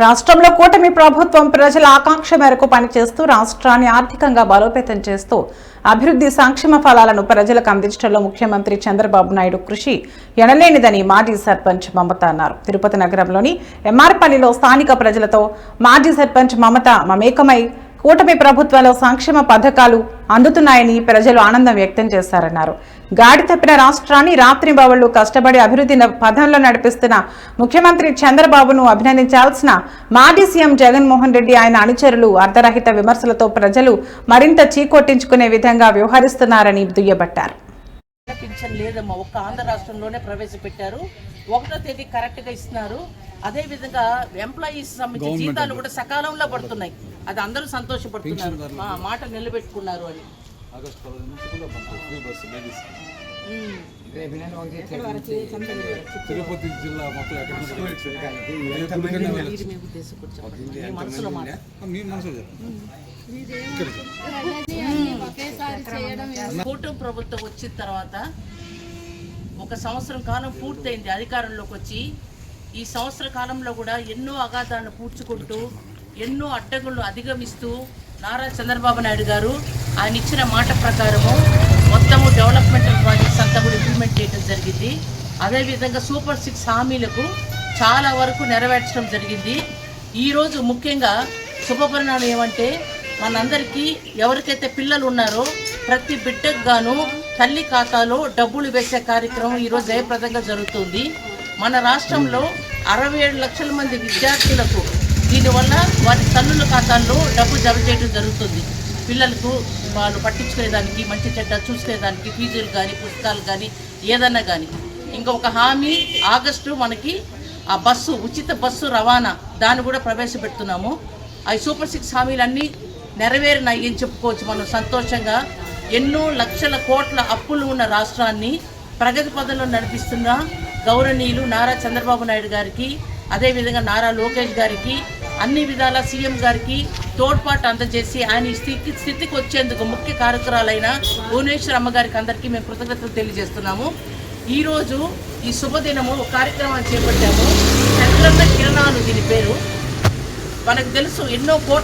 రాష్ట్రంలో కూటమి ప్రభుత్వం ప్రజల ఆకాంక్ష మేరకు పనిచేస్తూ రాష్ట్రాన్ని ఆర్థికంగా బలోపేతం చేస్తూ అభివృద్ధి సంక్షేమ ఫలాలను ప్రజలకు అందించడంలో ముఖ్యమంత్రి చంద్రబాబు నాయుడు కృషి ఎనలేనిదని మాజీ సర్పంచ్ మమత అన్నారు. తిరుపతి నగరంలోని ఎంఆర్పల్లిలో స్థానిక ప్రజలతో మాజీ సర్పంచ్ మమత మమేకమై కూటమి ప్రభుత్వంలో సంక్షేమ పథకాలు అందుతున్నాయని ప్రజలు ఆనందం వ్యక్తం చేశారన్నారు. గాడి తప్పిన రాష్ట్రాన్ని రాత్రింబవళ్లు కష్టపడి అభివృద్ధి పథంలో నడిపిస్తున్న ముఖ్యమంత్రి చంద్రబాబును అభినందించాల్సిన మాజీ సీఎం జగన్మోహన్ రెడ్డి ఆయన అనుచరులు అర్ధరహిత విమర్శలతో ప్రజలు మరింత చీకొట్టించుకునే విధంగా వ్యవహరిస్తున్నారని దుయ్యబట్టారు. పింఛన్ లేదమ్మా, ఒక్క ఆంధ్ర రాష్ట్రంలోనే ప్రవేశపెట్టారు. 1వ తేదీ కరెక్ట్ గా ఇస్తున్నారు. అదే విధంగా ఎంప్లాయీస్ సంబంధించిన జీతాలు కూడా సకాలంలో పడుతున్నాయి. అది అందరూ సంతోషపడుతున్నారు, మాట నిలబెట్టుకున్నారు అని. తిరుపతి జిల్లా మొత్తం కూటమి ప్రభుత్వం వచ్చిన తర్వాత 1 సంవత్సరం కాలం పూర్తయింది అధికారంలోకి వచ్చి. ఈ సంవత్సర కాలంలో కూడా ఎన్నో అగాధాలను పూడ్చుకుంటూ ఎన్నో అడ్డగులను అధిగమిస్తూ నారా చంద్రబాబు నాయుడు గారు ఆయన ఇచ్చిన మాట ప్రకారము మొత్తము డెవలప్మెంటల్ ప్రాజెక్ట్స్ అంతా కూడా ఇంప్లిమెంట్ చేయడం జరిగింది. అదేవిధంగా సూపర్ 6 హామీలకు చాలా వరకు నెరవేర్చడం జరిగింది. ఈరోజు ముఖ్యంగా శుభపరిణామం ఏమంటే మనందరికీ ఎవరికైతే పిల్లలు ఉన్నారో ప్రతి బిడ్డకు గాను తల్లి ఖాతాలో డబ్బులు వేసే కార్యక్రమం ఈరోజు జయప్రదంగా జరుగుతుంది. మన రాష్ట్రంలో 67 లక్షల మంది విద్యార్థులకు దీనివల్ల వారి తల్లుల ఖాతాల్లో డబ్బు జమ చేయడం జరుగుతుంది. పిల్లలకు వాళ్ళు పట్టించుకునేదానికి, మంచి చెడ్డ చూసుకునేదానికి, ఫీజులు కానీ పుస్తకాలు కానీ ఏదన్నా కానీ. ఇంకొక హామీ ఆగస్టు మనకి ఆ బస్సు ఉచిత బస్సు రవాణా దాన్ని కూడా ప్రవేశపెడుతున్నాము. ఆ సూపర్ 6 హామీలన్నీ నెరవేరినాయి అని చెప్పుకోవచ్చు మనం సంతోషంగా. ఎన్నో లక్షల కోట్ల అప్పులు ఉన్న రాష్ట్రాన్ని ప్రగతి పదంలో నడిపిస్తున్న గౌరవనీయులు నారా చంద్రబాబు నాయుడు గారికి, అదేవిధంగా నారా లోకేష్ గారికి, అన్ని విధాల సీఎం గారికి తోడ్పాటు అందజేసి ఆయన ఈ స్థితికి వచ్చేందుకు ముఖ్య కారకురాలైన భువనేశ్వర్ అమ్మగారికి అందరికీ మేము కృతజ్ఞతలు తెలియజేస్తున్నాము. ఈరోజు ఈ శుభదినము ఒక కార్యక్రమాన్ని చేపట్టాము. చంద్రన్న కిరణాలు దీని పేరు. మనకు తెలుసు ఎన్నో కోట్ల